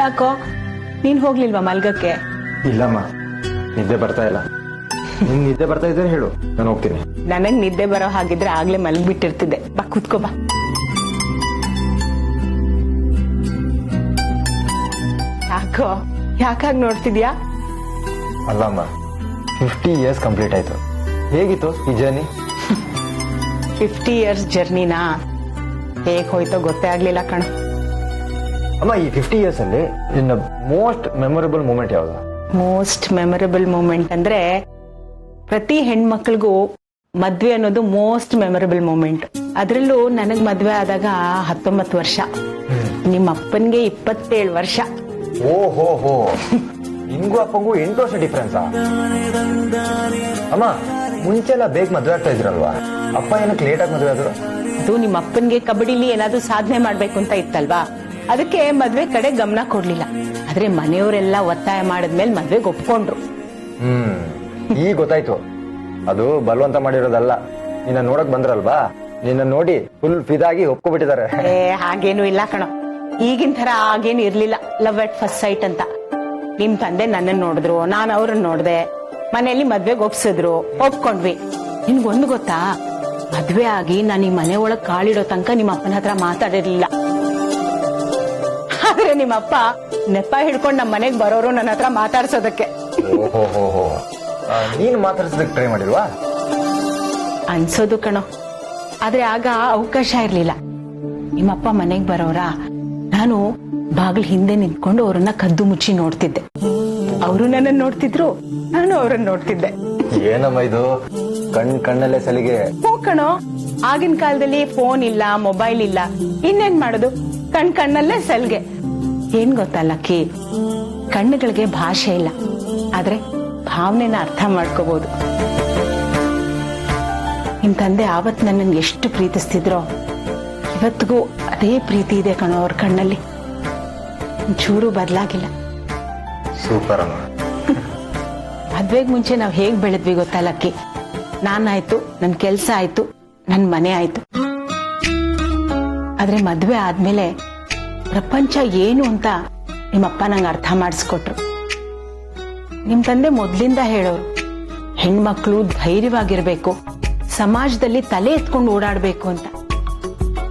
ಯಾಕೋ ನೀನ್ ಹೋಗ್ಲಿಲ್ವಾ ಮಲ್ಗಕ್ಕೆ? ಇಲ್ಲಮ್ಮ, ನಿದ್ದೆ ಬರ್ತಾ ಇಲ್ಲ. ನಿನ್ ನಿದ್ದೆ ಬರ್ತಾ ಇದ್ರೆ ಹೇಳು, ನಾನು ಹೋಗ್ತೀನಿ. ನನಗ್ ನಿದ್ದೆ ಬರೋ ಹಾಗಿದ್ರೆ ಆಗ್ಲೇ ಮಲ್ಗ್ಬಿಟ್ಟಿರ್ತಿದ್ದೆ. ಬಾ ಕೂತ್ಕೋ ಬಾ. ಯಾಕೋ ಯಾಕಾಗ್ ನೋಡ್ತಿದ್ಯಾ? ಅಲ್ಲಮ್ಮ, 50 years ಕಂಪ್ಲೀಟ್ ಆಯ್ತು. ಹೇಗಿತ್ತು ಈ ಜರ್ನಿ? 50 years ಜರ್ನಿನಾ ಹೇಗ್ ಹೋಯ್ತೋ ಗೊತ್ತೇ ಆಗ್ಲಿಲ್ಲ ಕಣ. ಅಮ್ಮ, ಈ 50 years ಅಲ್ಲಿ ಇನ್ನ ಮೋಸ್ಟ್ ಮೆಮೊರಬಲ್ ಮೂಮೆಂಟ್ ಯಾವ್ದು? ಮೋಸ್ಟ್ ಮೆಮೊರಬಲ್ ಮೂಮೆಂಟ್ ಅಂದ್ರೆ ಪ್ರತಿ ಹೆಣ್ಮಕ್ಳಿಗೂ ಮದ್ವೆ ಅನ್ನೋದು ಮೋಸ್ಟ್ ಮೆಮೊರಬಲ್ ಮೂಮೆಂಟ್. ಅದ್ರಲ್ಲೂ ನನಗ್ ಮದ್ವೆ ಆದಾಗ 19 ವರ್ಷ, ನಿಮ್ಮ ಅಪ್ಪನ್ಗೆ 27 ವರ್ಷ. ಓಹೋ ಹೋ, ನಿಂಗೂ ಅಪ್ಪಂಗೂ 8 ವರ್ಷ ಡಿಫ್ರೆನ್ಸ್. ಅಮ್ಮ, ಮುಂಚೆಲ್ಲ ಬೇಗ ಮದ್ವೆ ಆಗ್ತಾ ಇದ್ರಲ್ವಾ? ಅಪ್ಪ ಏನಕ್ಕೆ ಲೇಟ್ ಆಗಿ ಮದ್ವೆ ಆದ್ರು? ಅದು ನಿಮ್ಮ ಅಪ್ಪನ್ಗೆ ಕಬಡ್ಡಿಲಿ ಏನಾದ್ರೂ ಸಾಧನೆ ಮಾಡ್ಬೇಕು ಅಂತ ಇತ್ತಲ್ವಾ, ಅದಕ್ಕೆ ಮದ್ವೆ ಕಡೆ ಗಮನ ಕೊಡ್ಲಿಲ್ಲ. ಆದ್ರೆ ಮನೆಯವರೆಲ್ಲ ಒತ್ತಾಯ ಮಾಡಿದ್ಮೇಲೆ ಮದ್ವೆಗೆ ಒಪ್ಕೊಂಡ್ರು. ಈಗ ಗೊತ್ತಾಯ್ತು, ಅದು ಬಲವಂತ ಮಾಡಿರೋದಲ್ಲ. ನಿನ್ನ ನೋಡಕ್ ಬಂದ್ರಲ್ವಾ, ನಿನ್ನ ನೋಡಿ ಫುಲ್ ಫಿದಾಗಿ ಒಪ್ಕೊಬಿಟ್ಟಿದ್ದಾರೆ. ಹಾಗೇನು ಇಲ್ಲ ಕಣೋ, ಈಗಿನ ತರ ಆಗೇನು ಇರ್ಲಿಲ್ಲ. ಲವ್ ಅಟ್ ಫಸ್ಟ್ ಸೈಟ್ ಅಂತ. ನಿಮ್ ತಂದೆ ನನ್ನನ್ ನೋಡಿದ್ರು, ನಾನ್ ಅವ್ರನ್ನ ನೋಡ್ದೆ, ಮನೆಯಲ್ಲಿ ಮದ್ವೆಗೆ ಒಪ್ಸಿದ್ರು, ಒಪ್ಕೊಂಡ್ವಿ. ನಿನ್ಗೊಂದು ಗೊತ್ತಾ, ಮದ್ವೆ ಆಗಿ ನಾನು ಈ ಮನೆ ಒಳಗ್ ಕಾಲಿಡೋ ತನಕ ನಿಮ್ಮ ಅಪ್ಪನ ಹತ್ರ ಮಾತಾಡಿರ್ಲಿಲ್ಲ. ಆದ್ರೆ ನಿಮ್ಮಪ್ಪ ನೆಪ ಹಿಡ್ಕೊಂಡ್ ನಮ್ ಮನೆಗ್ ಬರೋರು ನನ್ನ ಹತ್ರ ಮಾತಾಡ್ಸೋದಕ್ಕೆ. ಓಹೋ, ನೀನ್ ಮಾತಾಡ್ಸೋದಕ್ಕೆ ಟ್ರೈ ಮಾಡಿಲ್ವಾ? ಅನ್ಸೋದು ಕಣೋ, ಆದ್ರೆ ಆಗ ಅವಕಾಶ ಇರ್ಲಿಲ್ಲ. ನಿಮ್ಮಪ್ಪ ಮನೆಗ್ ಬರೋರ, ನಾನು ಬಾಗಿಲು ಹಿಂದೆ ನಿಂತ್ಕೊಂಡು ಅವ್ರನ್ನ ಕದ್ದು ಮುಚ್ಚಿ ನೋಡ್ತಿದ್ದೆ. ಅವರು ನನ್ನ ನೋಡ್ತಿದ್ರು, ನಾನು ಅವ್ರನ್ನ ನೋಡ್ತಿದ್ದೆ. ಏನಮ್ಮ ಇದು, ಕಣ್ಣಲ್ಲೇ ಸಲಿಗೆ. ಹೋ ಕಣೋ, ಆಗಿನ ಕಾಲದಲ್ಲಿ ಫೋನ್ ಇಲ್ಲ, ಮೊಬೈಲ್ ಇಲ್ಲ, ಇನ್ನೇನ್ ಮಾಡೋದು, ಕಣ್ಣಲ್ಲೇ ಸಲ್ಗೆ. ಏನ್ ಗೊತ್ತಾ ಲಕ್ಕಿ, ಕಣ್ಣುಗಳಿಗೆ ಭಾಷೆ ಇಲ್ಲ, ಆದ್ರೆ ಭಾವನೆನ ಅರ್ಥ ಮಾಡ್ಕೋಬಹುದು. ನಿಮ್ ತಂದೆ ಆವತ್ ನನ್ನನ್ನು ಎಷ್ಟು ಪ್ರೀತಿಸ್ತಿದ್ರೋ, ಇವತ್ತಿಗೂ ಅದೇ ಪ್ರೀತಿ ಇದೆ ಕಣೋ ಅವ್ರ ಕಣ್ಣಲ್ಲಿ. ಚೂರು ಬದಲಾಗಿಲ್ಲ. ಸೂಪರ್ ಅಮ್ಮ. ಮದ್ವೆಗ್ ಮುಂಚೆ ನಾವ್ ಹೇಗ್ ಬೆಳೆದ್ವಿ ಗೊತ್ತಾ ಲಕ್ಕಿ? ನಾನಾಯ್ತು, ನನ್ ಕೆಲ್ಸ ಆಯ್ತು, ನನ್ ಮನೆ ಆಯ್ತು. ಆದ್ರೆ ಮದ್ವೆ ಆದ್ಮೇಲೆ ಪ್ರಪಂಚ ಏನು ಅಂತ ನಿಮ್ಮಪ್ಪ ನಂಗೆ ಅರ್ಥ ಮಾಡಿಸ್ಕೊಟ್ರು. ನಿಮ್ ತಂದೆ ಮೊದ್ಲಿಂದ ಹೇಳೋರು, ಹೆಣ್ಮಕ್ಳು ಧೈರ್ಯವಾಗಿರ್ಬೇಕು, ಸಮಾಜದಲ್ಲಿ ತಲೆ ಎತ್ಕೊಂಡು ಓಡಾಡ್ಬೇಕು ಅಂತ.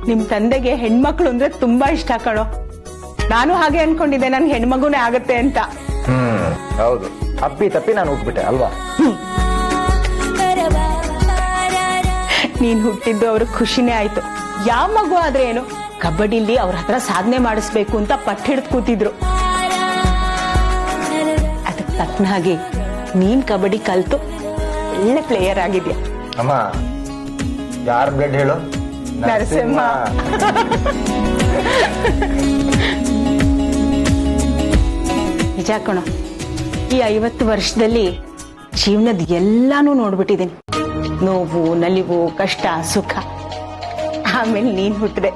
ನಿಮ್ ತಂದೆಗೆ ಹೆಣ್ಮಕ್ಳು ಅಂದ್ರೆ ತುಂಬಾ ಇಷ್ಟ ಕಣೋ. ನಾನು ಹಾಗೆ ಅನ್ಕೊಂಡಿದ್ದೆ, ನನ್ ಹೆಣ್ಮಗುನೇ ಆಗತ್ತೆ ಅಂತ. ಹೌದು, ಅಪ್ಪಿ ತಪ್ಪಿ ನಾನು ಹುಟ್ಬಿಟ್ಟೆ ಅಲ್ವಾ? ನೀನ್ ಹುಟ್ಟಿದ್ದು ಅವ್ರಿಗೆ ಖುಷಿನೇ ಆಯ್ತು. ಯಾವ ಮಗು ಆದ್ರೆ ಏನು, ಕಬಡ್ಡಿಲಿ ಅವ್ರ ಹತ್ರ ಸಾಧನೆ ಮಾಡಿಸ್ಬೇಕು ಅಂತ ಪಟ್ಟು ಹಿಡಿದು ಕೂತಿದ್ರು. ಅದಕ್ಕೆ ತಕ್ಕನಾಗಿ ನೀನ್ ಕಬಡ್ಡಿ ಕಲ್ತು ಒಳ್ಳೆ ಪ್ಲೇಯರ್ ಆಗಿದ್ಯಾ. ಅಮ್ಮ, ಯಾರ ಬ್ಲಡ್ ಹೇಳು? ನರಸಿಂಹ. ನಿಜ ಕಣೋ, ಈ 50 ವರ್ಷದಲ್ಲಿ ಜೀವನದ ಎಲ್ಲಾನು ನೋಡ್ಬಿಟ್ಟಿದ್ದೀನಿ. ನೋವು, ನಲಿವು, ಕಷ್ಟ, ಸುಖ. ಆಮೇಲೆ ನೀನ್ ಹುಟ್ಟಿದೆ.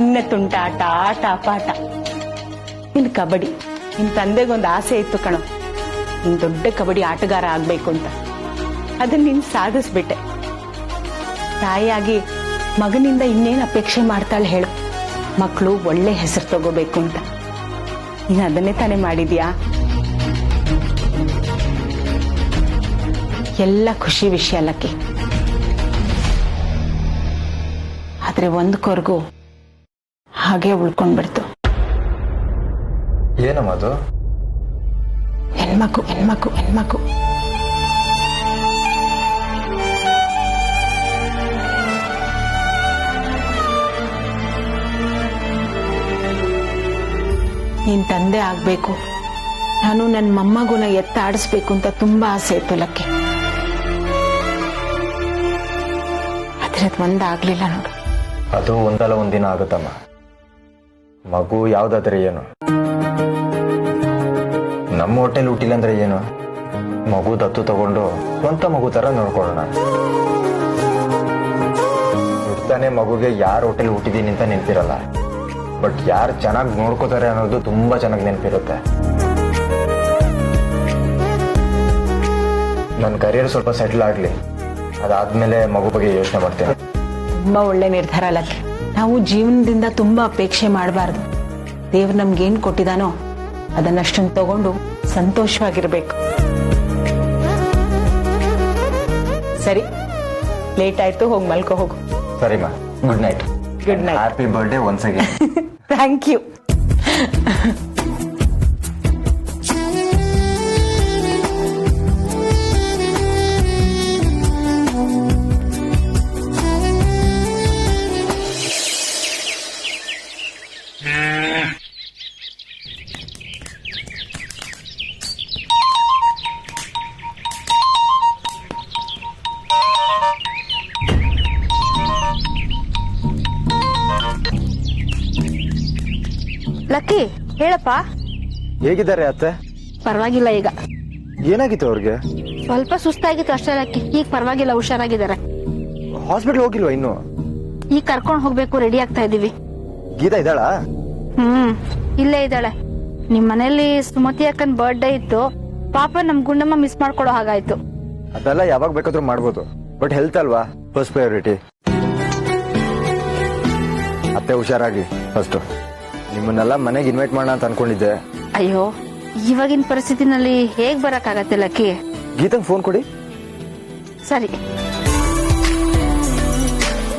ನಿನ್ನ ತುಂಟಾಟ, ಆಟ ಪಾಠ, ನಿನ್ ಕಬಡ್ಡಿ. ನಿನ್ ತಂದೆಗೊಂದು ಆಸೆ ಇತ್ತು ಕಣೋ, ನಿನ್ ದೊಡ್ಡ ಕಬಡ್ಡಿ ಆಟಗಾರ ಆಗ್ಬೇಕು ಅಂತ. ಅದನ್ನ ನೀನ್ ಸಾಧಿಸ್ಬಿಟ್ಟೆ. ತಾಯಿಯಾಗಿ ಮಗನಿಂದ ಇನ್ನೇನ್ ಅಪೇಕ್ಷೆ ಮಾಡ್ತಾಳೆ ಹೇಳು? ಮಕ್ಕಳು ಒಳ್ಳೆ ಹೆಸರು ತಗೋಬೇಕು ಅಂತ. ನೀನ್ ಅದನ್ನೇ ತಾನೇ ಮಾಡಿದ್ಯಾ. ಎಲ್ಲ ಖುಷಿ ವಿಷಯ ಲಕ್ಕಿ. ಆದ್ರೆ ಒಂದ್ ಕೊರ್ಗು ಹಾಗೆ ಉಳ್ಕೊಂಡ್ಬಿಡ್ತು. ಏನಮ್ಮ ಅದು? ಹೆಣ್ಮಕ್ಳು. ನೀನ್ ತಂದೆ ಆಗ್ಬೇಕು, ನಾನು ನನ್ನ ಮೊಮ್ಮಗುನ ಎತ್ತಾಡಿಸ್ಬೇಕು ಅಂತ ತುಂಬಾ ಆಸೆ ಇತ್ತು ಲಕ್ಕಿ. ಆದ್ರೆ ಅದು ಒಂದಾಗ್ಲಿಲ್ಲ ನೋಡು. ಅದು ಒಂದಲ್ಲ ಒಂದಿನ ಆಗುತ್ತಮ್ಮ. ಮಗು ಯಾವ್ದಾದ್ರೆ ಏನು? ನಮ್ಮ ಹೋಟೆಲ್ ಹುಟ್ಟಿಲ್ಲ ಅಂದ್ರೆ ಏನು? ಮಗು ದತ್ತು ತಗೊಂಡು ಸ್ವಂತ ಮಗು ತರ ನೋಡ್ಕೊಳ್ಳೋಣ. ಹುಡ್ತಾನೆ ಮಗುಗೆ ಯಾರ ಹೋಟೆಲ್ ಹುಟ್ಟಿದೀನಿ ಅಂತ ನೆನಪಿರಲ್ಲ, ಬಟ್ ಯಾರು ಚೆನ್ನಾಗಿ ನೋಡ್ಕೋತಾರೆ ಅನ್ನೋದು ತುಂಬಾ ಚೆನ್ನಾಗಿ ನೆನಪಿರುತ್ತೆ. ನನ್ನ ಕರಿಯರ್ ಸ್ವಲ್ಪ ಸೆಟ್ಲ್ ಆಗ್ಲಿ, ಅದಾದ್ಮೇಲೆ ಮಗು ಬಗ್ಗೆ ಯೋಚನೆ ಮಾಡ್ತೇನೆ. ತುಂಬಾ ಒಳ್ಳೆ ನಿರ್ಧಾರ ಲಕ್ಕಿ. ನಾವು ಜೀವನದಿಂದ ತುಂಬಾ ಅಪೇಕ್ಷೆ ಮಾಡಬಾರ್ದು. ದೇವ್ರು ನಮ್ಗೇನ್ ಕೊಟ್ಟಿದಾನೋ ಅದನ್ನಷ್ಟನ್ನು ತಗೊಂಡು ಸಂತೋಷವಾಗಿರ್ಬೇಕು. ಸರಿ, ಲೇಟ್ ಆಯ್ತು, ಹೋಗಿ ಮಲ್ಕೋ ಹೋಗು. ಸರಿಮಾ, good night. Good night. Happy birthday once again. Thank you. Lucky, ಹೇಳಪ್ಪ. ಹೇಗಿದ್ದಾರೆ ಅತ್ತೆ? ಪರವಾಗಿಲ್ಲ. ಈಗ ಏನಾಗಿತ್ತು ಅವ್ರಿಗೆ? ಸ್ವಲ್ಪ ಸುಸ್ತಾಗಿತ್ತು ಅಷ್ಟೇ ಲಕ್ಕಿ. ಈಗ ಪರವಾಗಿಲ್ಲ, ಹುಷಾರಾಗಿದ್ದಾರೆ. ಹಾಸ್ಪಿಟಲ್ ಹೋಗಿಲ್ವಾ ಇನ್ನು? ಈಗ ಕರ್ಕೊಂಡ್ ಹೋಗ್ಬೇಕು, ರೆಡಿ ಆಗ್ತಾ ಇದೀವಿ. ಗೀತಾ ಇದ್ದಾಳಾ? ಇಲ್ಲೇ ಇದ್ದಾಳೆ. ನಿಮ್ ಮನೇಲಿ ಸುಮತಿ ಅಕ್ಕನ್ ಬರ್ಡೇ ಇತ್ತು. ಪಾಪ ನಮ್ ಗುಂಡಮ್ಮ ಮಿಸ್ ಮಾಡ್ಕೊಳ್ಳೋ ಹಾಗಾಯ್ತು. ಅದೆಲ್ಲ ಯಾವಾಗ ಬೇಕಾದ್ರೂ ಮಾಡ್ಬೋದು, ಬಟ್ ಹೆಲ್ತ್ ಅಲ್ವಾ ಫಸ್ಟ್ ಪ್ರಯಾರಿಟಿ. ಅತ್ತೆ ಹುಷಾರಾಗಿ ಫಸ್ಟ್. ನಿಮ್ಮನ್ನೆಲ್ಲ ಮನೆಗೆ ಇನ್ವೈಟ್ ಮಾಡೋಣ ಅಂತ ಅನ್ಕೊಂಡಿದ್ದೆ. ಅಯ್ಯೋ, ಇವಾಗಿನ ಪರಿಸ್ಥಿತಿನಲ್ಲಿ ಹೇಗ್ ಬರಕ್ಕಾಗತ್ತೆ ಲಕ್ಕಿ? ಗೀತಂಗ್ ಫೋನ್ ಕೊಡಿ. ಸರಿ.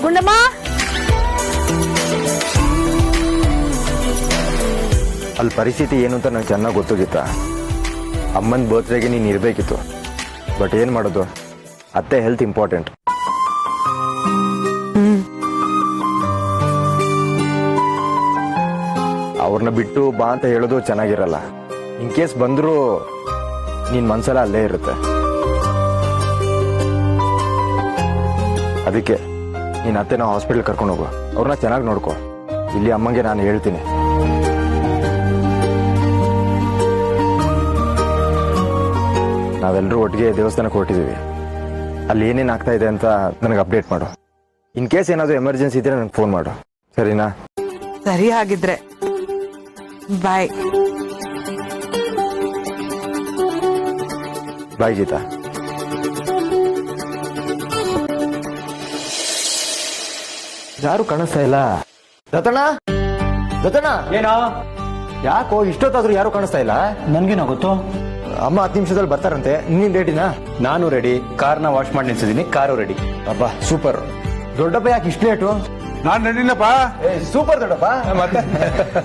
ಗುಂಡಮ್ಮ, ಅಲ್ಲಿ ಪರಿಸ್ಥಿತಿ ಏನು ಅಂತ ನಂಗೆ ಚೆನ್ನಾಗಿ ಗೊತ್ತು ಗೀತಾ. ಅಮ್ಮನ ಬರ್ತ್ಡೇಗೆ ನೀನು ಇರ್ಬೇಕಿತ್ತು, ಬಟ್ ಏನ್ ಮಾಡೋದು, ಅತ್ತೆ ಹೆಲ್ತ್ ಇಂಪಾರ್ಟೆಂಟ್. ಅವ್ರನ್ನ ಬಿಟ್ಟು ಬಾ ಅಂತ ಹೇಳೋದು ಚೆನ್ನಾಗಿರಲ್ಲ. ಇನ್ ಕೇಸ್ ಬಂದ್ರು ನಿನ್ ಮನ್ಸಲ್ಲ ಅಲ್ಲೇ ಇರುತ್ತೆ. ಅದಕ್ಕೆ ನೀನ್ ಅತ್ತೆನ ಹಾಸ್ಪಿಟಲ್ ಕರ್ಕೊಂಡು ಹೋಗು, ಅವ್ರನ್ನ ಚೆನ್ನಾಗಿ ನೋಡ್ಕೊ. ಇಲ್ಲಿ ಅಮ್ಮಂಗೆ ನಾನು ಹೇಳ್ತೀನಿ. ನಾವೆಲ್ಲರೂ ಒಟ್ಟಿಗೆ ದೇವಸ್ಥಾನಕ್ಕೆ ಹೊರಟಿದೀವಿ. ಅಲ್ಲಿ ಏನೇನ್ ಆಗ್ತಾ ಇದೆ ಅಂತ ನನಗೆ ಅಪ್ಡೇಟ್ ಮಾಡು. ಇನ್ ಕೇಸ್ ಏನಾದ್ರು ಎಮರ್ಜೆನ್ಸಿ ಇದ್ರೆ ನನಗೆ ಫೋನ್ ಮಾಡು, ಸರಿನಾ? ಸರಿ, ಹಾಗಿದ್ರೆ ಬಾಯ್. ಬಾಯ್ ಗೀತಾ. ಯಾರು ಕಾಣಿಸ್ತಾ ಇಲ್ಲ. ದತ್ತಣ್ಣ, ದತ್ತಣ್ಣ, ಏನೋ? ಯಾಕೋ ಇಷ್ಟೊತ್ತಾದ್ರೂ ಯಾರು ಕಾಣಿಸ್ತಾ ಇಲ್ಲ? ನನ್ಗೇನೋ ಗೊತ್ತು. ಅಮ್ಮ 10 ನಿಮಿಷದಲ್ಲಿ ಬರ್ತಾರಂತೆ. ನೀನ್ ರೆಡಿನಾ? ನಾನು ರೆಡಿ. ಕಾರ್ನ ವಾಶ್ ಮಾಡಿ ನಿಲ್ಸಿದೀನಿ, ಕಾರು ರೆಡಿ. ಅಬ್ಬಾ ಸೂಪರ್. ದೊಡ್ಡಪ್ಪ ಯಾಕೆ ಇಷ್ಟು ಲೇಟು? ನಾನ್ ರೆಡಿನಪ್ಪ. ಸೂಪರ್ ದೊಡ್ಡಪ್ಪ. ಮತ್ತೆ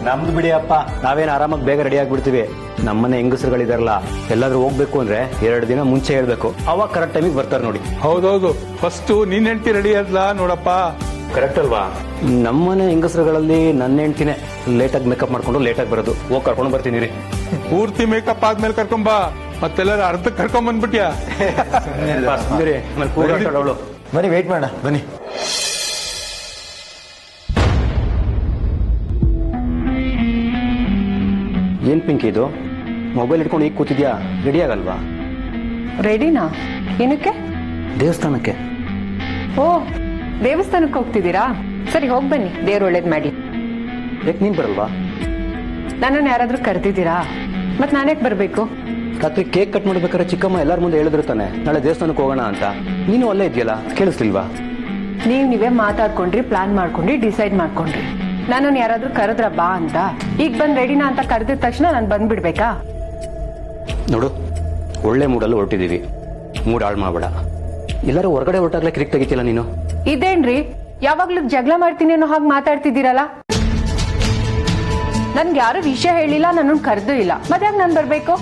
ನಮ್ದು ಬಿಡಿ ಅಪ್ಪ, ನಾವೇನ್ ಆರಾಮಾಗಿ ಬೇಗ ರೆಡಿ ಆಗ್ಬಿಡ್ತೀವಿ. ನಮ್ಮನೆ ಹೆಂಗಸರುಗಳಿದಾರಲ್ಲ, ಎಲ್ಲಾದ್ರೂ ಹೋಗ್ಬೇಕು ಅಂದ್ರೆ 2 ದಿನ ಮುಂಚೆ ಹೇಳ್ಬೇಕು, ಅವಾಗ ಕರೆಕ್ಟ್ ಟೈಮಿಗೆ ಬರ್ತಾರೆ ನೋಡಿ. ಹೌದೌದು, ಫಸ್ಟ್ ನೀನ್ ಹೆಂಡತಿ ರೆಡಿ ಅದ್ಲಾ ನೋಡಪ್ಪ. ಕರೆಕ್ಟ್ ಅಲ್ವಾ? ನಮ್ಮನೆ ಹೆಂಗಸರುಗಳಲ್ಲಿ ನನ್ನ ಹೆಂಡ್ತಿನೇ ಲೇಟಾಗಿ ಮೇಕಪ್ ಮಾಡ್ಕೊಂಡು ಲೇಟಾಗಿ ಬರೋದು. ಹೋಗಿ ಕರ್ಕೊಂಡು ಬರ್ತೀನಿ ರೀ. ಪೂರ್ತಿ ಮೇಕಪ್ ಆದ್ಮೇಲೆ ಕರ್ಕೊಂಬ, ಮತ್ತೆಲ್ಲರೂ ಅರ್ಧಕ್ಕೆ ಕರ್ಕೊಂಡ್ ಬಂದ್ಬಿಟ್ಯಾ? ಅವಳು ಬನ್ನಿ, ವೇಟ್ ಮಾಡೋಣ ಬನ್ನಿ. ಏನ್ ಪಿಂಕಿ ಇದು? ಮೊಬೈಲ್ ಇಟ್ಕೊಂಡು ಈಗ ಕೂತಿದ್ಯಾ? ರೆಡಿ ಆಗಲ್ವಾ? ರೆಡಿನಾ? ಏನಕ್ಕೆ? ದೇವಸ್ಥಾನಕ್ಕೆ. ಓ, ದೇವಸ್ಥಾನಕ್ಕೆ ಹೋಗ್ತಿದ್ದೀರಾ? ಸರಿ, ಹೋಗ್ ಬನ್ನಿ, ದೇವ್ರು ಒಳ್ಳೇದ್ ಮಾಡಿ. ಯಾಕೆ ನೀನ್ ಬರಲ್ವಾ? ನನ್ನನ್ನು ಯಾರಾದ್ರೂ ಕರೆದಿದ್ದೀರಾ? ಮತ್ ನಾನ್ಯಾಕೆ ಬರ್ಬೇಕು? ರಾತ್ರಿ ಕೇಕ್ ಕಟ್ ಮಾಡ್ಬೇಕಾದ್ರೆ ಚಿಕ್ಕಮ್ಮ ಎಲ್ಲಾರ ಮುಂದೆ ಹೇಳಿದ್ರು ತಾನೆ ನಾಳೆ ದೇವಸ್ಥಾನಕ್ಕೆ ಹೋಗೋಣ ಅಂತ. ನೀನು ಅಲ್ಲೇ ಇದೆಯಲ್ಲ, ಕೇಳಿಸ್ಲಿಲ್ವಾ? ನೀವೇ ಮಾತಾಡ್ಕೊಂಡ್ರಿ, ಪ್ಲಾನ್ ಮಾಡ್ಕೊಂಡ್ರಿ, ಡಿಸೈಡ್ ಮಾಡ್ಕೊಂಡ್ರಿ. ನನ್ನನ್ನು ಯಾರಾದ್ರೂ ಕರೆದ್ರ ಬಾ ಅಂತ. ಈಗ ಬಂದ್ ರೆಡಿನಾ ಅಂತ ಕರೆದಿದ ತಕ್ಷಣ ನಾನು ಬಂದ್ಬಿಡ್ಬೇಕಾ? ನೋಡು, ಒಳ್ಳೆ ಮೂಡಲ್ಲಿ ಹೊರಟಿದೀವಿ, ಮೂಡ್ ಹಾಳು ಮಾಡ್ಬೇಡ. ಎಲ್ಲರೂ ಹೊರಗಡೆ ಹೊರಟಾಗ್ಲೇ ಕಿರಿಕ್ ತೆಗಿತಿಲ್ಲ ನೀನು. ಇದೇನ್ರಿ, ಯಾವಾಗ್ಲೂ ಜಗಳ ಮಾಡ್ತೀನಿ ಅನ್ನೋ ಹಾಗೆ ಮಾತಾಡ್ತಿದ್ದೀರಲ್ಲ? ನನ್ಗೆ ಯಾರು ವಿಷಯ ಹೇಳಿಲ್ಲ, ನನ್ನನ್ನು ಕರೆದು ಇಲ್ಲ, ಮತ್ತೆ ಯಾಕೆ ನಾನು ಬರ್ಬೇಕು?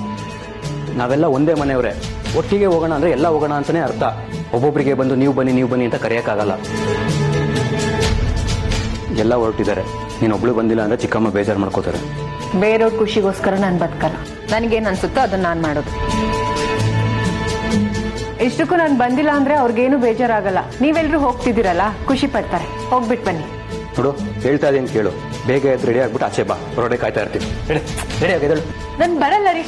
ನಾವೆಲ್ಲ ಒಂದೇ ಮನೆಯವರೇ, ಒಟ್ಟಿಗೆ ಹೋಗೋಣ ಅಂದ್ರೆ ಎಲ್ಲ ಹೋಗೋಣ ಅಂತಾನೆ ಅರ್ಥ. ಒಬ್ಬೊಬ್ಬರಿಗೆ ಬಂದು ನೀವು ಬನ್ನಿ ಅಂತ ಕರೆಯಕ್ಕಾಗಲ್ಲ. ಎಲ್ಲ ಹೊರಟಿದ್ದಾರೆ, ನೀನೊಬ್ಳು ಬಂದಿಲ್ಲ ಅಂದ್ರೆ ಚಿಕ್ಕಮ್ಮ ಬೇಜಾರು ಮಾಡ್ಕೋತಾರೆ. ಬೇರೆಯವ್ರ ಖುಷಿಗೋಸ್ಕರ ನಾನು ಬದುಕಲ್ಲ. ನನಗೇನ್ ಅನ್ಸುತ್ತೋ ಅದನ್ನ ನಾನು ಮಾಡೋದು. ಇಷ್ಟಕ್ಕೂ ನಾನು ಬಂದಿಲ್ಲ ಅಂದ್ರೆ ಅವ್ರಿಗೇನು ಬೇಜಾರಾಗಲ್ಲ. ನೀವೆಲ್ರೂ ಹೋಗ್ತಿದ್ದೀರಲ್ಲ, ಖುಷಿ ಪಡ್ತಾರೆ. ಹೋಗ್ಬಿಟ್ ಬನ್ನಿ. ನೋಡು, ಹೇಳ್ತಾ ಇದ್ದೀನಿ ಕೇಳು. ಬೇಗ ಎದ್ದು ರೆಡಿ ಆಗ್ಬಿಟ್ಟು ಆಚೆ ಬಾ, ಹೊರಗಡೆ ಕಾಯ್ತಾ ಇರ್ತೀನಿ. ರೆಡಿ ಆಗಿದ್ದಳು. ನನ್ ಬರಲ್ಲ ರೀ.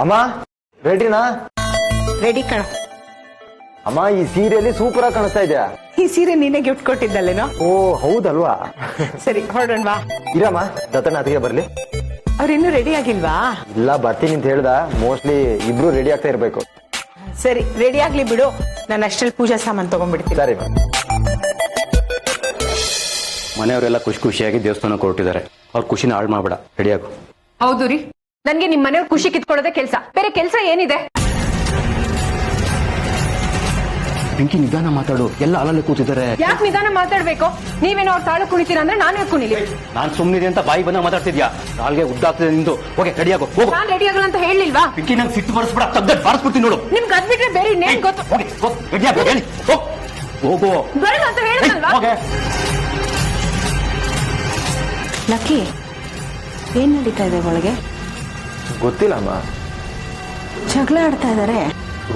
ಅಮ್ಮ ರೆಡಿನಾ? ರೆಡಿ ಕಣ. ಅಮ್ಮ, ಈ ಸೀರೆಯಲ್ಲಿ ಸೂಪರ್ ಆಗಿ ಕಾಣಿಸ್ತಾ ಇದೆಯಾ? ಈ ಸೀರೆ ನೀನೇ ಗಿಫ್ಟ್ ಕೊಟ್ಟಿದ್ದಲ್ಲೇನೋ? ಓ ಹೌದಲ್ವಾ? ಸರಿ, ಹೊರಡೋಣವಾ? ಇರಮ್ಮ, ದತ್ತಣ್ಣ ಅತ್ತಿಗೆ ಬರ್ಲಿ. ಅವ್ರಿನ್ನೂ ರೆಡಿ ಆಗಿಲ್ವಾ? ಇಲ್ಲ, ಬರ್ತೀನಿ ಅಂತ ಹೇಳ್ದ. ಮೋಸ್ಟ್ಲಿ ಇಬ್ರು ರೆಡಿ ಆಗ್ತಾ ಇರ್ಬೇಕು. ಸರಿ ರೆಡಿ ಆಗ್ಲಿ ಬಿಡು, ನಾನು ಅಷ್ಟ್ರಲ್ಲಿ ಪೂಜಾ ಸಾಮಾನು ತಗೊಂಡ್ಬಿಡ್ತೀನಿ. ಸರಿ ಮ್ಯಾಮ್. ಮನೆಯವರೆಲ್ಲ ಖುಷಿ ಖುಷಿಯಾಗಿ ದೇವಸ್ಥಾನಕ್ಕೆ ಹೊರಟಿದ್ದಾರೆ. ಅವ್ರ ಖುಷಿನ ಹಾಳು ಮಾಡ್ಬೇಡ, ರೆಡಿಯಾಗು. ಹೌದು ರೀ, ನನ್ಗೆ ನಿಮ್ ಮನೆಯವ್ರ ಖುಷಿ ಕಿತ್ಕೊಳ್ಳೋದೇ ಕೆಲ್ಸ, ಬೇರೆ ಕೆಲ್ಸ ಏನಿದೆ? ಪಿಂಕಿ ನಿಧಾನ ಮಾತಾಡು, ಎಲ್ಲ ಅಲ್ಲಲ್ಲಿ ಕೂತಿದ್ದಾರೆ. ಯಾಕೆ ನಿಧಾನ ಮಾತಾಡ್ಬೇಕು? ನೀವೇನೋ ಅವ್ರ ತಾಳು ಕುಣಿತೀರಾ ಅಂದ್ರೆ ನಾನು ಕುಣಿಲಿ? ನಾನ್ ಸುಮ್ಮನಿದೆ ಅಂತ ಬಾಯಿ ಬಂದ ಮಾತಾಡ್ತಿದ್ಯಾ? ನಾಲ್ಗೆ ಉದ್ದಾಗ್ತದೆ ನಿಂದು. ಓಕೆ ರೆಡಿಯಾಗು, ಹೋಗು. ನಾನ್ ರೆಡಿ ಆಗಲ್ಲ ಅಂತ ಹೇಳಿಲ್ವಾ? ಪಿಂಕಿ ನಂಗೆ ಸಿಟ್ಟು ಬರ್ಸ್ಬಿಡ, ತಗ್ಗದ್ ಬಾರಿಸ್ಬಿಡ್ತೀನಿ ನೋಡು. ನಿಮ್ಗೆ ಅದ್ಬಿಟ್ರೆ ಬೇರೆ ಇನ್ನೇನ್ ಗೊತ್ತು? ರೆಡಿಯಾಗು, ಹೇಳಿ ಹೋಗು. ಬರಲ್ಲ ಅಂತ ಹೇಳಿದ್ನಲ್ವಾ? ಹೋಗೆ. ಲಕ್ಕಿ, ಏನ್ ನಡೀತಾ ಇದೆ ಒಳಗೆ? ಗೊತ್ತಿಲ್ಲ ಅಮ್ಮ. ಜಗಳ ಆಡ್ತಾ ಇದಾರೆ.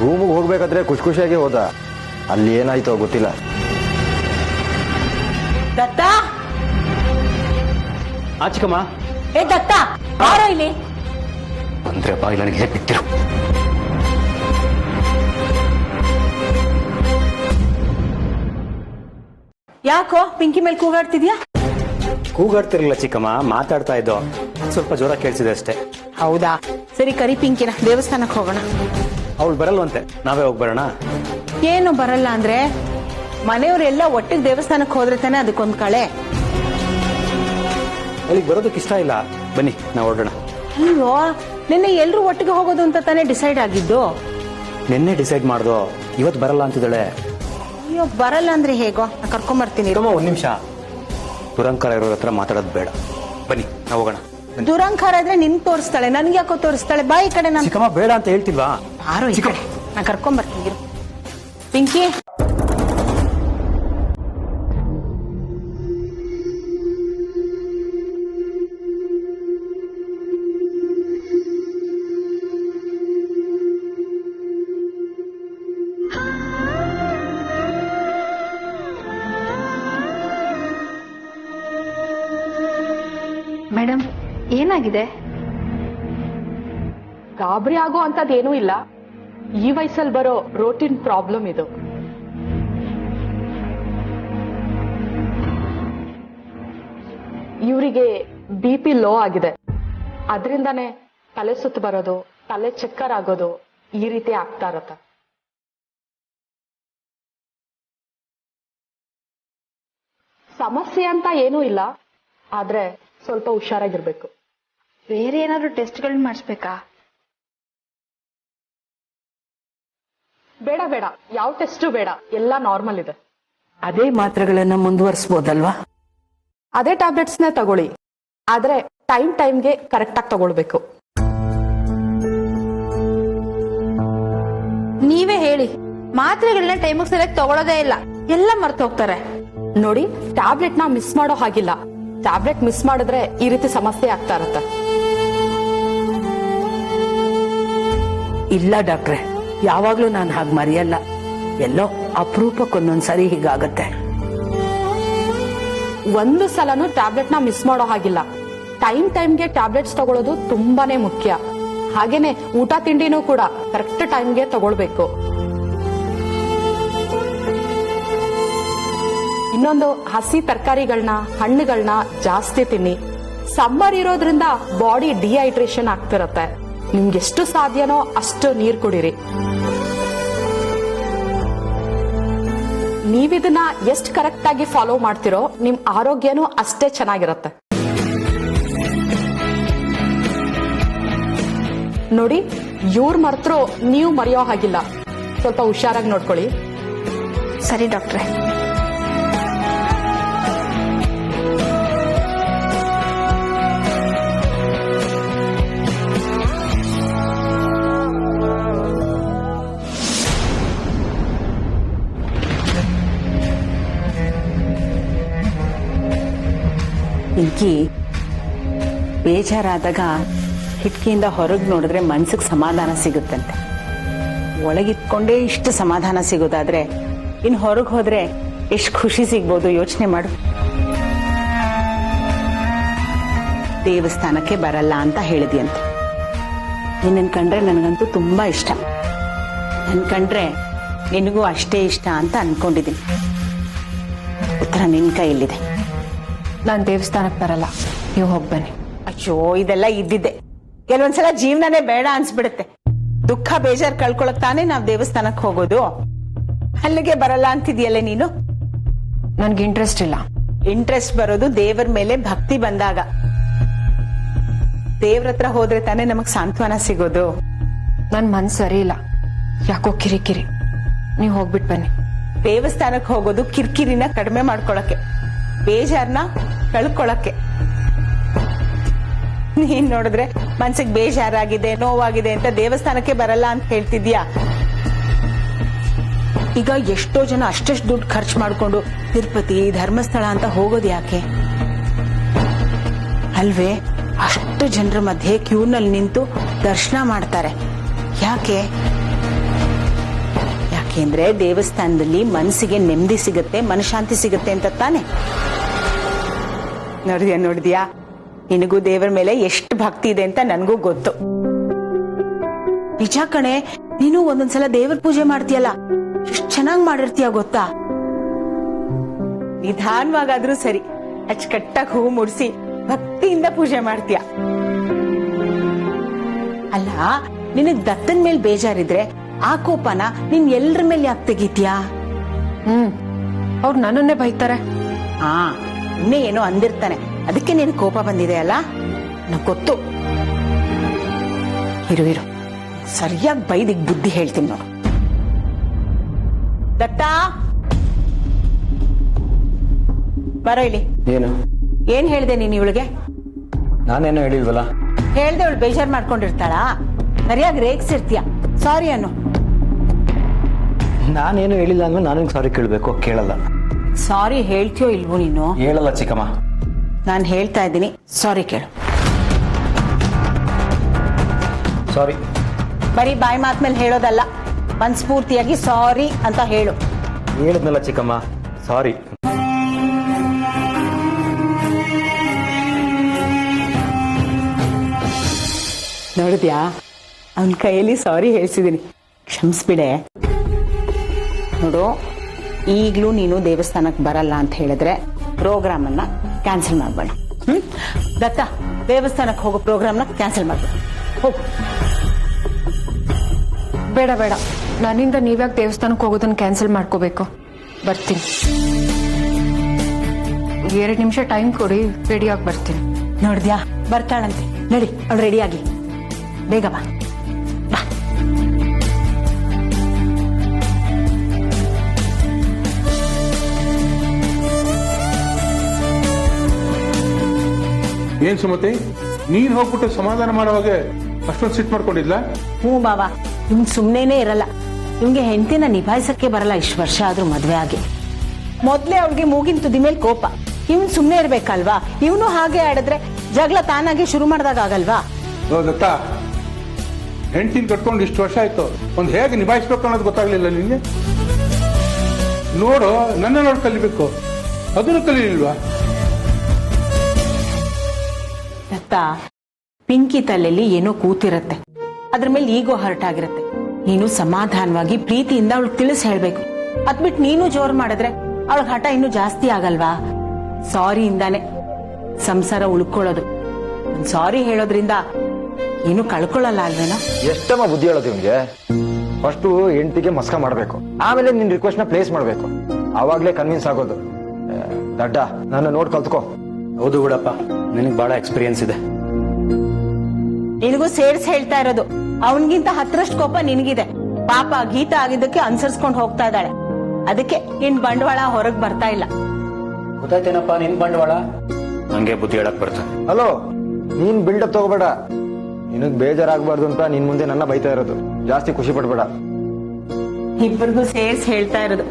ರೂಮಿಗೆ ಹೋಗ್ಬೇಕಾದ್ರೆ ಖುಷಿಯಾಗಿ ಹೋದ, ಅಲ್ಲಿ ಏನಾಯ್ತೋ ಗೊತ್ತಿಲ್ಲ. ದತ್ತ, ಆಚಿಕಮ್ಮ ಏ ದತ್ತ, ಬಾರೋ ಇಲ್ಲಿ. ಅಂದ್ರೆ ಬಾಯಿ ನನಗೆ ಬಿಟ್ಟಿರು. ಯಾಕೋ ಪಿಂಕಿ ಮೇಲೆ ಕೂಗಾಡ್ತಿದ್ಯಾ? ಕೂಗಾಡ್ತಿರ್ಲಿಲ್ಲ ಚಿಕ್ಕಮ್ಮ, ಮಾತಾಡ್ತಾ ಇದ್ದೋ. ಸ್ವಲ್ಪ ಜ್ವರ ಕೇಳಿಸಿದೆ ಅಷ್ಟೇ. ಹೌದಾ, ಸರಿ ಕರಿ ಪಿಂಕಿನ, ದೇವಸ್ಥಾನಕ್ಕೆ ಹೋಗೋಣ. ಅವಳು ಬರಲ್ವಂತೆ, ನಾವೇ ಹೋಗ್ಬರೋಣ. ಏನು ಬರಲ್ಲ ಅಂದ್ರೆ, ಮನೆಯವರೆಲ್ಲ ಒಟ್ಟಿಗೆ ದೇವಸ್ಥಾನಕ್ಕೆ ಹೋದ್ರೆ ತಾನೆ ಅದಕ್ಕೊಂದ್ ಕಳೆ. ಅವಳಿಗೆ ಬರೋದಕ್ಕೆ ಇಷ್ಟ ಇಲ್ಲ. ಬನ್ನಿ ನಾವು ಹೊರಡೋಣ. ಅಯ್ಯೋ, ನಿನ್ನೆ ಎಲ್ರು ಒಟ್ಟಿಗೆ ಹೋಗೋದು ಅಂತ ತಾನೇ ಡಿಸೈಡ್ ಆಗಿದ್ದು. ನಿನ್ನೆ ಡಿಸೈಡ್ ಮಾಡ್ದೋ, ಇವತ್ತು ಬರಲ್ಲ ಅಂತಿದ್ದಾಳೆ. ಅಯ್ಯೋ, ಬರಲ್ಲ ಅಂದ್ರೆ ಹೇಗೋ, ನಾ ಕರ್ಕೊಂಬರ್ತೀನಿ. ಇರಮ್ಮ ಒಂದ್ ನಿಮಿಷ, ದುರಂಕಾರ ಇರೋರ ಹತ್ರ ಮಾತಾಡೋದು ಬೇಡ. ಬನ್ನಿ ನಾವು ಹೋಗೋಣ. ದುರಂಕಾರ ಇದ್ರೆ ನಿನ್ ತೋರಿಸ್ತಾಳೆ, ನನ್ಗೆ ಯಾಕೋ ತೋರಿಸ್ತಾಳೆ? ಬಾಯಿ ಕಡೆ ನಾನು ಚಿಕ್ಕಮ್ಮ ಬೇಡ ಅಂತ ಹೇಳ್ತಿಲ್ವಾ? ಬಾರೋ ಈ ಕಡೆ, ನಾ ಕರ್ಕೊಂಬರ್ತೀನಿ ಇರು. ಪಿಂಕಿ, ಮೇಡಮ್, ಏನಾಗಿದೆ? ಗಾಬರಿ ಆಗೋ ಅಂತದೇನೂ ಇಲ್ಲ. ಈ ವಯಸ್ಸಲ್ಲಿ ಬರೋ ರೋಟಿನ್ ಪ್ರಾಬ್ಲಮ್ ಇದು. ಇವರಿಗೆ BP ಲೋ ಆಗಿದೆ, ಅದರಿಂದಾನೇ ತಲೆ ಸುತ್ತು ಬರೋದು, ತಲೆ ಚಕ್ಕರ್ ಆಗೋದು, ಈ ರೀತಿ ಆಗ್ತಾ ಇರತ್ತೆ. ಸಮಸ್ಯೆ ಅಂತ ಏನೂ ಇಲ್ಲ, ಆದ್ರೆ ಸ್ವಲ್ಪ ಹುಷಾರಾಗಿರ್ಬೇಕು. ಬೇರೆ ಏನಾದ್ರು ಟೆಸ್ಟ್ಗಳನ್ನ ಮಾಡಿಸ್ಬೇಕಾ? ಬೇಡ ಬೇಡ, ಯಾವ ಟೆಸ್ಟು ಬೇಡ, ಎಲ್ಲ ನಾರ್ಮಲ್ ಇದೆ. ಅದೇ ಮಾತ್ರೆಗಳನ್ನ ಮುಂದುವರಿಸಬಹುದಲ್ವಾ? ಅದೇ ಟ್ಯಾಬ್ಲೆಟ್ಸ್ನೇ ತಗೊಳ್ಳಿ, ಆದ್ರೆ ಟೈಮ್ಗೆ ಕರೆಕ್ಟ್ ಆಗಿ ತಗೊಳ್ಬೇಕು. ನೀವೇ ಹೇಳಿ, ಮಾತ್ರೆಗಳನ್ನ ಟೈಮಿಗೆ ಸರಿಯಾಗಿ ತಗೊಳ್ಳೋದೇ ಇಲ್ಲ, ಎಲ್ಲ ಮರ್ತು ಹೋಗ್ತಾರೆ. ನೋಡಿ, ಟ್ಯಾಬ್ಲೆಟ್ ನ ಮಿಸ್ ಮಾಡೋ ಹಾಗಿಲ್ಲ. ಟ್ಯಾಬ್ಲೆಟ್ ಮಿಸ್ ಮಾಡಿದ್ರೆ ಈ ರೀತಿ ಸಮಸ್ಯೆ ಆಗ್ತಾ ಇರತ್ತೆ. ಇಲ್ಲ ಡಾಕ್ಟ್ರೆ, ಯಾವಾಗ್ಲೂ ನಾನು ಹಾಗೆ ಮರೆಯಲ್ಲ. ಎಲ್ಲೋ ಅಪರೂಪಕ್ಕೊಂದೊಂದ್ಸರಿ ಹೀಗಾಗತ್ತೆ. ಒಂದು ಸಲನೂ ಟ್ಯಾಬ್ಲೆಟ್ ನ ಮಿಸ್ ಮಾಡೋ ಹಾಗಿಲ್ಲ. ಟೈಮ್ಗೆ ಟ್ಯಾಬ್ಲೆಟ್ಸ್ ತಗೊಳ್ಳೋದು ತುಂಬಾನೇ ಮುಖ್ಯ. ಹಾಗೇನೆ ಊಟ ತಿಂಡಿನೂ ಕೂಡ ಕರೆಕ್ಟ್ ಟೈಮ್ಗೆ ತಗೊಳ್ಬೇಕು. ಇನ್ನೊಂದು, ಹಸಿ ತರಕಾರಿಗಳನ್ನ, ಹಣ್ಣುಗಳನ್ನ ಜಾಸ್ತಿ ತಿನ್ನಿ. ಸಮ್ಮರ್ ಇರೋದ್ರಿಂದ ಬಾಡಿ ಡಿಹೈಡ್ರೇಷನ್ ಆಗ್ತಿರತ್ತೆ. ನಿಮ್ಗೆ ಎಷ್ಟು ಸಾಧ್ಯನೋ ಅಷ್ಟು ನೀರ್ ಕುಡೀರಿ. ನೀವಿದನ್ನ ಎಷ್ಟು ಕರೆಕ್ಟ್ ಆಗಿ ಫಾಲೋ ಮಾಡ್ತಿರೋ ನಿಮ್ ಆರೋಗ್ಯನೂ ಅಷ್ಟೇ ಚೆನ್ನಾಗಿರತ್ತೆ. ನೋಡಿ, ಇವ್ರು ಮರ್ತರು ನೀವು ಮರೆಯೋ ಹಾಗಿಲ್ಲ. ಸ್ವಲ್ಪ ಹುಷಾರಾಗಿ ನೋಡ್ಕೊಳ್ಳಿ. ಸರಿ ಡಾಕ್ಟ್ರೆ. ಪಿಂಕಿ, ಬೇಜಾರಾದಾಗ ಕಿಟಕಿಯಿಂದ ಹೊರಗೆ ನೋಡಿದ್ರೆ ಮನ್ಸಿಗೆ ಸಮಾಧಾನ ಸಿಗುತ್ತಂತೆ. ಒಳಗಿತ್ಕೊಂಡೇ ಇಷ್ಟು ಸಮಾಧಾನ ಸಿಗೋದಾದ್ರೆ ಇನ್ನು ಹೊರಗೆ ಹೋದ್ರೆ ಎಷ್ಟು ಖುಷಿ ಸಿಗ್ಬೋದು ಯೋಚನೆ ಮಾಡು. ದೇವಸ್ಥಾನಕ್ಕೆ ಬರಲ್ಲ ಅಂತ ಹೇಳಿದ್ಯಂತೆ. ನಿನ್ನನ್ ಕಂಡ್ರೆ ನನಗಂತೂ ತುಂಬಾ ಇಷ್ಟ. ನನ್ ಕಂಡ್ರೆ ನಿನಗೂ ಅಷ್ಟೇ ಇಷ್ಟ ಅಂತ ಅನ್ಕೊಂಡಿದ್ದೀನಿ. ಉತ್ತರ ನಿನ್ ಕೈಯಲ್ಲಿದೆ. ನಾನ್ ದೇವಸ್ಥಾನಕ್ಕೆ ಬರಲ್ಲ, ನೀವು ಹೋಗ್ಬನ್ನಿ. ಅಯ್ಯೋ, ಇದೆಲ್ಲ ಇದ್ದಿದ್ದೆ. ಕೆಲವೊಂದ್ಸಲ ಜೀವನನೇ ಬೇಡ ಅನ್ಸ್ಬಿಡುತ್ತೆ. ದುಃಖ ಬೇಜಾರ್ ಕಳ್ಕೊಳಕ್ ತಾನೇ ನಾವ್ ದೇವಸ್ಥಾನಕ್ ಹೋಗೋದು. ಅಲ್ಲಿಗೆ ಬರಲ್ಲ ಅಂತಿದ್ಯಲ್ಲ ನೀನು. ನನ್ಗೆ ಇಂಟ್ರೆಸ್ಟ್ ಇಲ್ಲ. ಇಂಟ್ರೆಸ್ಟ್ ಬರೋದು ದೇವರ ಮೇಲೆ ಭಕ್ತಿ ಬಂದಾಗ. ದೇವ್ರ ಹತ್ರ ಹೋದ್ರೆ ತಾನೇ ನಮಗ್ ಸಾಂತ್ವನ ಸಿಗೋದು. ನನ್ ಮನ್ಸ್ ಸರಿ ಇಲ್ಲ, ಯಾಕೋ ಕಿರಿಕಿರಿ. ನೀವ್ ಹೋಗ್ಬಿಟ್ ಬನ್ನಿ. ದೇವಸ್ಥಾನಕ್ ಹೋಗೋದು ಕಿರ್ಕಿರಿನ ಕಡಿಮೆ ಮಾಡ್ಕೊಳಕ್ಕೆ, ಬೇಜಾರ್ನ ಕಳ್ಕೊಳಕ್ಕೆ. ನೀನ್ ನೋಡಿದ್ರೆ ಮನ್ಸಿಗೆ ಬೇಜಾರಾಗಿದೆ, ನೋವಾಗಿದೆ ಅಂತ ದೇವಸ್ಥಾನಕ್ಕೆ ಬರಲ್ಲ ಅಂತ ಹೇಳ್ತಿದ್ಯಾ. ಈಗ ಎಷ್ಟೋ ಜನ ಅಷ್ಟಷ್ಟು ದುಡ್ಡು ಖರ್ಚು ಮಾಡ್ಕೊಂಡು ತಿರುಪತಿ, ಧರ್ಮಸ್ಥಳ ಅಂತ ಹೋಗೋದು ಯಾಕೆ ಅಲ್ವೇ? ಅಷ್ಟು ಜನರ ಮಧ್ಯೆ ಕ್ಯೂನಲ್ಲಿ ನಿಂತು ದರ್ಶನ ಮಾಡ್ತಾರೆ. ಯಾಕೆ? ಯಾಕೆಂದ್ರೆ ದೇವಸ್ಥಾನದಲ್ಲಿ ಮನಸ್ಸಿಗೆ ನೆಮ್ಮದಿ ಸಿಗುತ್ತೆ, ಮನಶಾಂತಿ ಸಿಗುತ್ತೆ ಅಂತ ತಾನೆ. ನೋಡಿದ್ಯಾ, ನಿನಗೂ ದೇವರ ಮೇಲೆ ಎಷ್ಟು ಭಕ್ತಿ ಇದೆ ಅಂತ ನನ್ಗೂ ಗೊತ್ತು. ನಿಜ ಕಣೆ, ನೀನು ಒಂದೊಂದ್ಸಲ ದೇವರ ಪೂಜೆ ಮಾಡ್ತೀಯಲ್ಲ, ಎಷ್ಟು ಚೆನ್ನಾಗ್ ಮಾಡಿರ್ತೀಯ ಗೊತ್ತಾ. ನಿಧಾನವಾಗಾದ್ರೂ ಸರಿ ಅಚ್ಚುಕಟ್ಟಾಗಿ ಹೂ ಮುಡ್ಸಿ ಭಕ್ತಿಯಿಂದ ಪೂಜೆ ಮಾಡ್ತೀಯ. ಅಲ್ಲ, ನಿನಗ್ ದತ್ತನ್ ಮೇಲೆ ಬೇಜಾರಿದ್ರೆ ಆ ಕೋಪನ ನೀನ್ ಎಲ್ರ ಮೇಲೆ ಯಾಕೆ ತೆಗಿತೀಯಾ? ಅವ್ರು ನನ್ನನ್ನೇ ಬೈತಾರೆ. ಇನ್ನೇ ಏನೋ ಅಂದಿರ್ತಾನೆ, ಅದಕ್ಕೆ ನೀನು ಕೋಪ ಬಂದಿದೆ ಅಲ್ಲ. ನನಗ್ ಗೊತ್ತು. ಇರು ಸರಿಯಾಗಿ ಬೈದಿಗ್ ಬುದ್ಧಿ ಹೇಳ್ತೀನಿ ನೋಡು. ದತ್ತ, ಬರೋ ಇಲ್ಲಿ. ಏನು? ಏನ್ ಹೇಳ್ದೆ ನೀನ್ ಇವಳಿಗೆ? ನಾನೇನೋ ಹೇಳಿಲ್ವಲ್ಲ. ಹೇಳ್ದೆ ಅವಳು ಬೇಜಾರ್ ಮಾಡ್ಕೊಂಡಿರ್ತಾಳ. ಸರಿಯಾಗಿ ರೇಗ್ಸಿರ್ತೀಯ. ಸಾರಿ ಅನ್ನು. ನಾನೇನು ಹೇಳಿಲ್ಲ ಅಂದ್ರೆ ನಾನು ಸಾರಿ ಕೇಳಬೇಕು, ಕೇಳಲ್ಲ. ಸಾರಿ ಹೇಳ್ತೀಯೋ ಇಲ್ವೋ ನೀನು? ಹೇಳಲ್ಲ ಚಿಕ್ಕಮ್ಮ. ನಾನು ಹೇಳ್ತಾ ಇದ್ದೀನಿ, ಸಾರಿ ಕೇಳು. ಸಾರಿ. ಬರೀ ಬಾಯಿ ಮಾತ್ಮೇಲೆ ಹೇಳೋದಲ್ಲ, ಮನ್ಸ್ಫೂರ್ತಿಯಾಗಿ ಸಾರಿ ಅಂತ ಹೇಳು. ಹೇಳಿದ್ನಲ್ಲ ಚಿಕ್ಕಮ್ಮ, ಸಾರಿ. ನೋಡಿದ್ಯಾ, ಅವನ ಕೈಯಲ್ಲಿ ಸಾರಿ ಹೇಳ್ಸಿದೀನಿ, ಕ್ಷಮಿಸ್ಬಿಡೆ. ನೋಡು, ಈಗ್ಲೂ ನೀನು ದೇವಸ್ಥಾನಕ್ಕೆ ಬರಲ್ಲ ಅಂತ ಹೇಳಿದ್ರೆ ಪ್ರೋಗ್ರಾಮ್ ಅನ್ನ ಕ್ಯಾನ್ಸಲ್ ಮಾಡ್ಬೇಡ. ದತ್ತ, ದೇವಸ್ಥಾನಕ್ಕೆ ಹೋಗೋ ಪ್ರೋಗ್ರಾಮ್ನ ಕ್ಯಾನ್ಸಲ್ ಮಾಡ್ಬೇಡ. ಹೋಗು. ಬೇಡ, ನನ್ನಿಂದ ನೀವ್ಯಾಕೆ ದೇವಸ್ಥಾನಕ್ಕೆ ಹೋಗೋದನ್ನ ಕ್ಯಾನ್ಸಲ್ ಮಾಡ್ಕೋಬೇಕು? ಬರ್ತೀನಿ. 2 ನಿಮಿಷ ಟೈಮ್ ಕೊಡಿ, ರೆಡಿಯಾಗಿ ಬರ್ತೀನಿ. ನೋಡಿದ್ಯಾ, ಬರ್ತಾಳಂತೆ. ನಡಿ, ಅವಳು ರೆಡಿಯಾಗಿ ಬೇಗ ಬಾ. ಏನ್ ಸುಮತಿ, ನೀನ್ ಹೋಗ್ಬಿಟ್ಟು ಸಮಾಧಾನ ಮಾಡುವಾಗ ಅಷ್ಟೊಂದು ಸಿಟ್ ಮಾಡ್ಕೊಂಡಿದ್ಲ? ಹ್ಞೂ ಬಾವಾ, ಇವ್ನ್ ಸುಮ್ನೇನೆ ಇರಲ್ಲ. ಇವ್ಗೆ ಹೆಂಡತಿನ ನಿಭಾಯಿಸಕ್ಕೆ ಬರಲ್ಲ. ಇಷ್ಟು ವರ್ಷ ಆದ್ರೂ ಮದ್ವೆ ಆಗಿ ಮೊದ್ಲೇ ಅವಳಿಗೆ ಮೂಗಿನ ತುದಿ ಮೇಲೆ ಕೋಪ. ಇವ್ನ್ ಸುಮ್ನೆ ಇರ್ಬೇಕಲ್ವಾ? ಇವನು ಹಾಗೆ ಆಡಿದ್ರೆ ಜಗಳ ತಾನಾಗೆ ಶುರು ಮಾಡ್ದಾಗ ಆಗಲ್ವಾ? ದತ್ತ, ಹೆಂಡತಿನ ಕಟ್ಕೊಂಡು ಇಷ್ಟು ವರ್ಷ ಆಯ್ತು, ಒಂದ್ ಹೇಗೆ ನಿಭಾಯಿಸ್ಬೇಕು ಅನ್ನೋದು ಗೊತ್ತಾಗ್ಲಿಲ್ಲ ನಿನ್ಗೆ? ನೋಡು, ನನ್ನ ನೋಡಿ ಕಲಿಬೇಕು, ಅದನ್ನು ಕಲೀಲಿಲ್ವಾ? ದತ್ತ, ಪಿಂಕಿ ತಲೆಯಲ್ಲಿ ಏನೋ ಕೂತಿರತ್ತೆ, ಅದ್ರ ಮೇಲೆ ಈಗೋ ಹರ್ಟ್ ಆಗಿರತ್ತೆ. ನೀನು ಸಮಾಧಾನವಾಗಿ ಪ್ರೀತಿಯಿಂದ ಅವಳಿಗೆ ತಿಳಿಸಿ ಹೇಳ್ಬೇಕು. ಅದ್ಬಿಟ್ಟು ನೀನು ಜೋರ್ ಮಾಡಿದ್ರೆ ಅವಳಿಗೆ ಹಠ ಇನ್ನೂ ಜಾಸ್ತಿ ಆಗಲ್ವಾ? ಸಾರಿಯಿಂದಾನೆ ಸಂಸಾರ ಉಳ್ಕೊಳ್ಳೋದು. ಒಂದ್ ಸಾರಿ ಹೇಳೋದ್ರಿಂದ ಏನು ಕಳ್ಕೊಳ್ಳಲ್ಲ ಅಲ್ವೇನೋ? ಎಷ್ಟಮ್ಮ ಬುದ್ಧಿ ಹೇಳೋದು ಇವ್ನಿಗೆ. ಫಸ್ಟ್ ಹೆಂಡತಿಗೆ ಮಸ್ಕ ಮಾಡ್ಬೇಕು, ಆಮೇಲೆ ನಿನ್ ರಿಕ್ವೆಸ್ಟ್ ನ ಪ್ಲೇಸ್ ಮಾಡ್ಬೇಕು. ಆವಾಗ್ಲೇ ಕನ್ವಿನ್ಸ್ ಆಗೋದು. ದಡ್ಡ, ನಾನು ನೋಡ್ ಕಲ್ತ್ಕೋ. ಹೌದು ಬಿಡಪ್ಪ, ನಿನಗೆ ಬಹಳ ಎಕ್ಸ್ಪೀರಿಯನ್ಸ್ ಇದೆ. ನಿನಗೂ ಸೇರ್ಸ್ ಹೇಳ್ತಾ ಇರೋದು. ಅವನ್ಗಿಂತ 10ರಷ್ಟು ಕೋಪ ನಿನಗಿದೆ. ಪಾಪ ಗೀತಾ ಆಗಿದ್ದಕ್ಕೆ ಅನ್ಸರ್ಸ್ಕೊಂಡು ಹೋಗ್ತಾ ಇದ್ದಾಳೆ. ಅದಕ್ಕೆ ನಿನ್ ಬಂಡವಾಳ ಹೊರಗ್ ಬರ್ತಾ ಇಲ್ಲ. ಗೊತ್ತಾಯ್ತೇನಪ್ಪ ನಿನ್ ಬಂಡವಾಳ? ನಂಗೆ ಬುದ್ಧಿ ಹೇಳಕ್ ಬರ್ತಾನೆ. ಹಲೋ, ನೀನ್ ಬಿಲ್ಡಪ್ ತಗೋಬೇಡ. ನಿನಗ್ ಬೇಜಾರಾಗಬಾರ್ದು ಅಂತ ನಿನ್ ಮುಂದೆ ನನ್ನ ಬೈತಾ ಇರೋದು. ಜಾಸ್ತಿ ಖುಷಿ ಪಡ್ಬೇಡ. ಇಬ್ಬರಿಗೂ ಸೇರ್ಸ್ ಹೇಳ್ತಾ ಇರೋದು.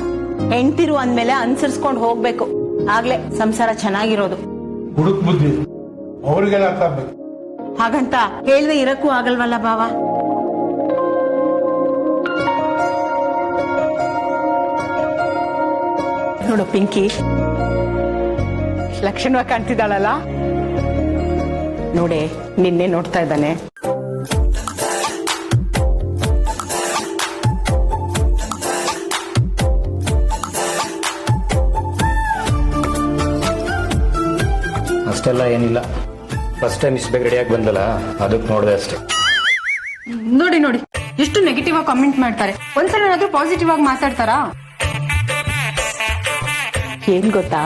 ಹೆಂಡ್ತಿರು ಅಂದ್ಮೇಲೆ ಅನ್ಸರ್ಸ್ಕೊಂಡು ಹೋಗ್ಬೇಕು, ಆಗ್ಲೇ ಸಂಸಾರ ಚೆನ್ನಾಗಿರೋದು. ಹುಡುಕ್ ಬುದ್ಧಿ ಅವ್ರಿಗೆಲ್ಲ ಅರ್ಥ ಆಗ್ಬೇಕು. ಹಾಗಂತ ಹೇಳ್ದೆ ಇರಕ್ಕೂ ಆಗಲ್ವಲ್ಲ ಬಾವ? ನೋಡು ಪಿಂಕಿ, ಲಕ್ಷಣವಾಗಿ ಕಾಣ್ತಿದ್ದಾಳಲ್ಲ. ನೋಡೆ, ನಿನ್ನೆ ನೋಡ್ತಾ ಇದ್ದಾನೆ. ಅಷ್ಟೆಲ್ಲ ಏನಿಲ್ಲ, ಫಸ್ಟ್ ಟೈಮ್ ಇಷ್ಟು ಬೇಗ ರೆಡಿಯಾಗಿ ಬಂದಲ್ಲ, ಅದಕ್ಕೆ ನೋಡಿದೆ ಅಷ್ಟೇ. ನೋಡಿ ಎಷ್ಟು ನೆಗೆಟಿವ್ ಆಗಿ ಕಮೆಂಟ್ ಮಾಡ್ತಾರೆ. ಒಂದ್ಸಲ ಏನಾದ್ರೂ ಪಾಸಿಟಿವ್ ಆಗಿ ಮಾತಾಡ್ತಾರಾ? ಏನ್ ಗೊತ್ತಾ,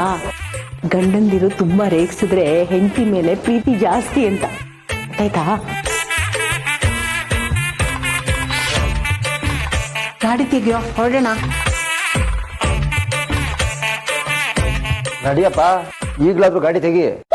ಗಂಡಂದಿರು ತುಂಬಾ ರೇಗಿಸಿದ್ರೆ ಹೆಂಡತಿ ಮೇಲೆ ಪ್ರೀತಿ ಜಾಸ್ತಿ ಅಂತ. ಆಯ್ತಾ? ಗಾಡಿ ತೆಗಿಯೋ, ಹೊರಡೋಣ. ನಡಿಯಪ್ಪ, ಈಗ್ಲಾದ್ರೂ ಗಾಡಿ ತೆಗಿ.